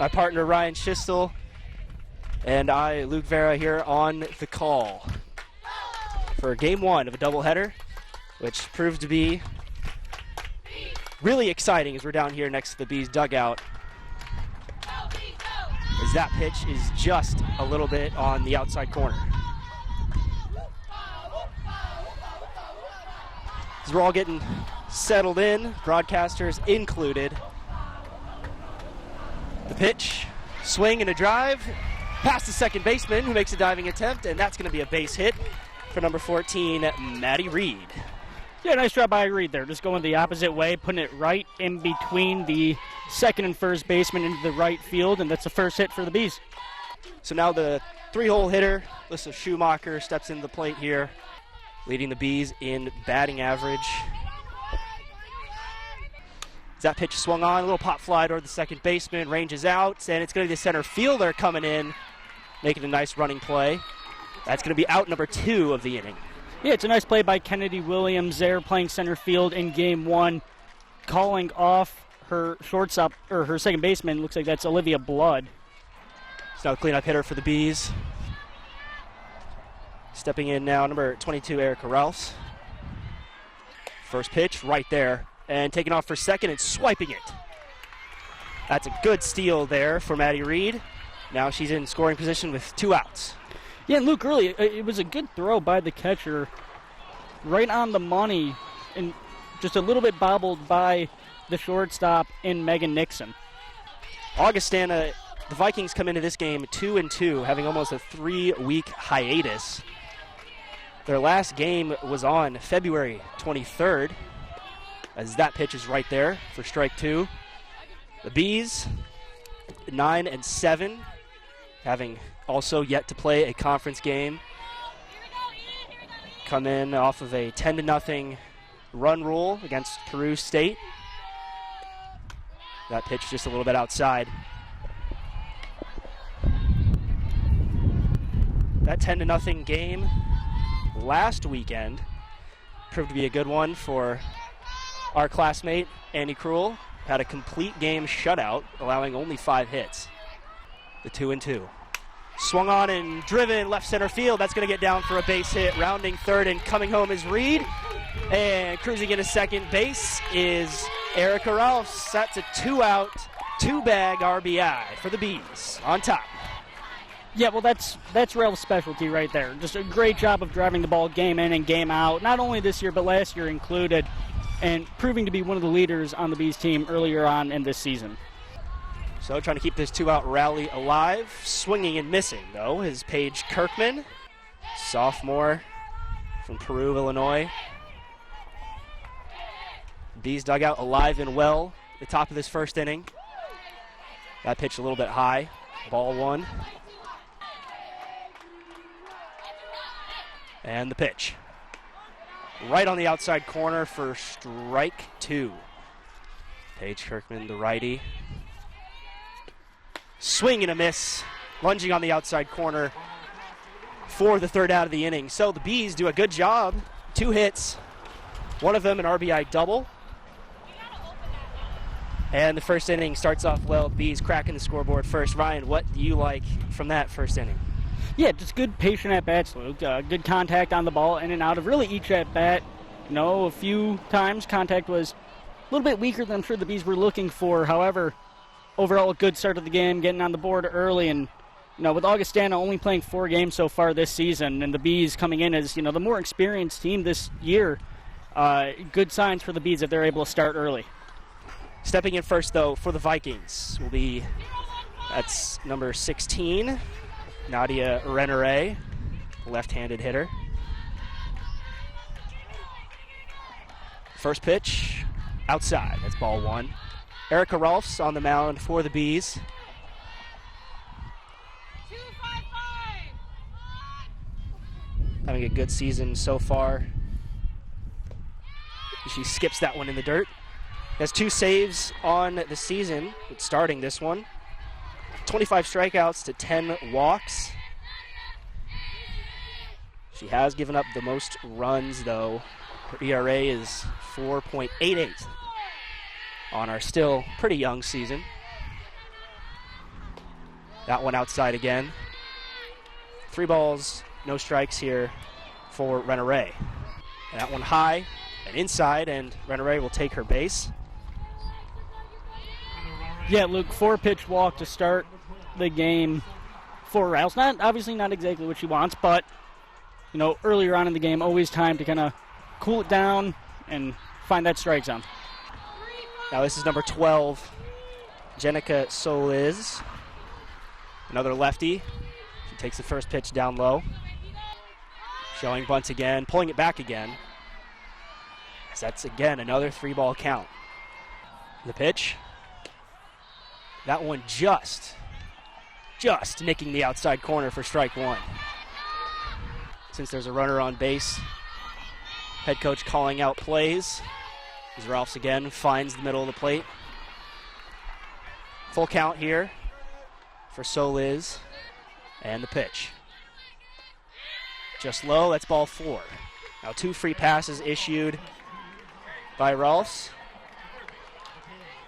My partner Ryan Schiestel and I, Luke Vera, here on the call for game one of a doubleheader, which proved to be really exciting as we're down here next to the Bees dugout. As that pitch is just a little bit on the outside corner. As we're all getting settled in, broadcasters included. The pitch, swing and a drive, past the second baseman who makes a diving attempt, and that's going to be a base hit for number 14, Maddie Reed. Yeah, nice job by Reed there. Just going the opposite way, putting it right in between the second and first baseman into the right field, and that's the first hit for the Bees. So now the three-hole hitter, Alyssa Schumacher, steps into the plate here, leading the Bees in batting average. As that pitch swung on, a little pop fly toward the second baseman, ranges out, and it's going to be the center fielder coming in, making a nice running play. That's going to be out number 2 of the inning. Yeah, it's a nice play by Kennedy Williams there, playing center field in game one, calling off her shortstop, or her second baseman. Looks like that's Olivia Blood. It's now the cleanup hitter for the Bees. Stepping in now, number 22, Erica Ralphs. First pitch right there, and taking off for second and swiping it. That's a good steal there for Maddie Reed. Now she's in scoring position with 2 outs. Yeah, and Luke, really, it was a good throw by the catcher, right on the money, and just a little bit bobbled by the shortstop in Megan Nixon. Augustana, the Vikings come into this game 2-2, having almost a 3-week hiatus. Their last game was on February 23rd, as that pitch is right there for strike 2. The Bees, 9-7, having also yet to play a conference game. Come in off of a 10-0 run rule against Peru State. That pitch just a little bit outside. That 10-0 game last weekend proved to be a good one for our classmate, Annie Krull. Had a complete game shutout, allowing only 5 hits. The 2-2. Swung on and driven left center field. That's going to get down for a base hit. Rounding third and coming home is Reed. And cruising into second base is Erica Ralphs. That's a 2-out, 2-bag RBI for the Bees on top. Yeah, well, that's Ralph's specialty right there. Just a great job of driving the ball game in and game out, not only this year but last year included, and proving to be one of the leaders on the Bees team earlier on in this season. So trying to keep this 2-out rally alive. Swinging and missing, though, is Paige Kirkman, sophomore from Peru, Illinois. Bees dugout alive and well at the top of this first inning. That pitch a little bit high. Ball 1. And the pitch. Right on the outside corner for strike 2. Paige Kirkman, the righty. Swing and a miss, lunging on the outside corner for the 3rd out of the inning. So the Bees do a good job. 2 hits, one of them an RBI double. And the first inning starts off well. Bees cracking the scoreboard first. Ryan, what do you like from that first inning? Yeah, just good patient at-bats, Luke. Good contact on the ball, in and out of really each at-bat. You know, a few times contact was a little bit weaker than I'm sure the Bees were looking for. However, overall, a good start of the game, getting on the board early, and with Augustana only playing 4 games so far this season, and the Bees coming in as the more experienced team this year, good signs for the Bees if they're able to start early. Stepping in first, though, for the Vikings will be that's number 16, Nadia Renere, left-handed hitter. First pitch, outside. That's ball 1. Erica Rolfs on the mound for the Bees. Having a good season so far. She skips that one in the dirt. Has 2 saves on the season, starting this one. 25 strikeouts to 10 walks. She has given up the most runs, though. Her ERA is 4.88 on our still pretty young season. That one outside again. 3 balls, no strikes here for Rene. And that one high and inside, and Rene will take her base. Yeah, Luke, 4-pitch walk to start the game for Rouse. Obviously not exactly what she wants, but, earlier on in the game, always time to kind of cool it down and find that strike zone. Now this is number 12, Jenica Solis. Another lefty. She takes the first pitch down low. Showing bunts again, pulling it back again. As that's again another 3-ball count. The pitch. That one just nicking the outside corner for strike 1. Since there's a runner on base, head coach calling out plays. As Ralphs again finds the middle of the plate. Full count here for Solis. And the pitch. Just low, that's ball 4. Now 2 free passes issued by Ralphs.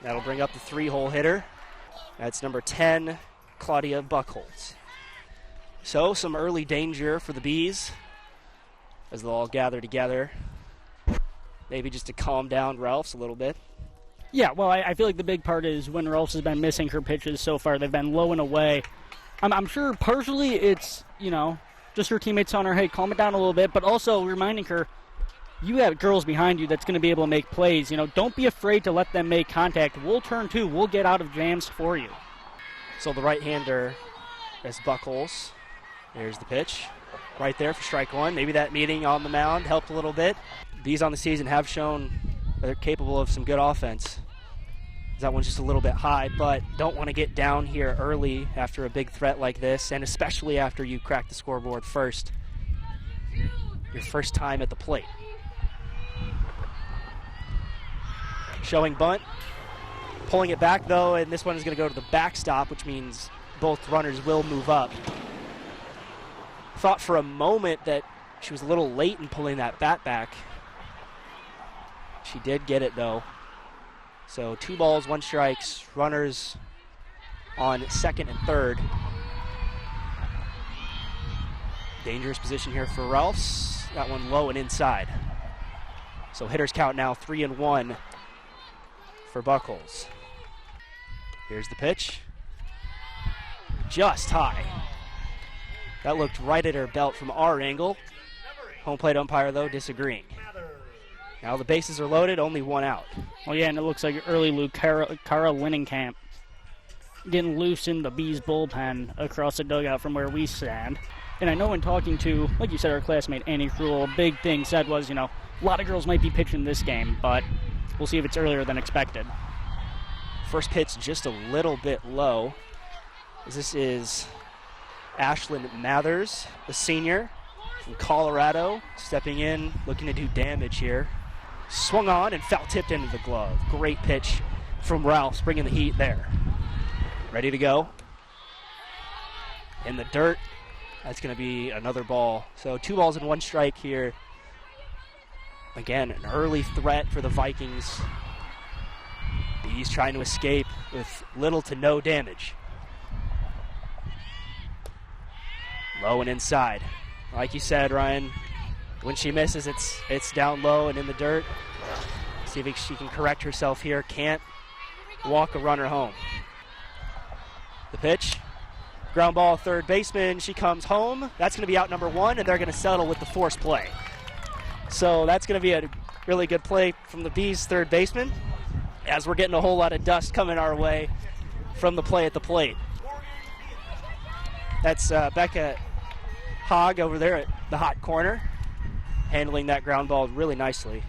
That'll bring up the 3-hole hitter. That's number 10, Claudia Buchholz. So some early danger for the Bees as they'll all gather together. Maybe just to calm down Ralphs a little bit. Yeah, well, I feel like the big part is when Ralphs has been missing her pitches so far, they've been low and away. I'm sure partially it's, just her teammates telling her, hey, calm it down a little bit, but also reminding her, you have girls behind you that's going to be able to make plays. Don't be afraid to let them make contact. We'll turn too. We'll get out of jams for you. So the right-hander is Buchholz. There's the pitch. Right there for strike 1. Maybe that meeting on the mound helped a little bit. Bees on the season have shown they're capable of some good offense. That one's just a little bit high, but don't want to get down here early after a big threat like this, and especially after you crack the scoreboard first. Your first time at the plate. Showing bunt. Pulling it back, though, and this one is going to go to the backstop, which means both runners will move up. Thought for a moment that she was a little late in pulling that bat back. She did get it, though. So 2 balls, 1 strikes, runners on second and third. Dangerous position here for Ralphs. That one low and inside. So hitters count now 3-1 for Buchholz. Here's the pitch. Just high. That looked right at her belt from our angle. Home plate umpire, though, disagreeing. Now the bases are loaded, only 1 out. Well, yeah, and it looks like early Luke Cara Winningcamp getting loose in the Bees bullpen across the dugout from where we stand. And I know in talking to, like you said, our classmate Annie Cruel, a big thing said was, a lot of girls might be pitching this game, but we'll see if it's earlier than expected. First pitch just a little bit low. This is Ashlyn Mathers, the senior from Colorado, stepping in, looking to do damage here. Swung on and foul tipped into the glove. Great pitch from Ralphs, bringing the heat there. Ready to go. In the dirt. That's going to be another ball. So 2 balls and 1 strike here. Again, an early threat for the Vikings. Bees trying to escape with little to no damage. Low and inside. Like you said, Ryan, when she misses, it's down low and in the dirt. See if she can correct herself here. Can't walk a runner home. The pitch. Ground ball, third baseman. She comes home. That's going to be out number 1, and they're going to settle with the force play. So that's going to be a really good play from the Bees' third baseman, as we're getting a whole lot of dust coming our way from the play at the plate. That's Becca Hogg over there at the hot corner, handling that ground ball really nicely.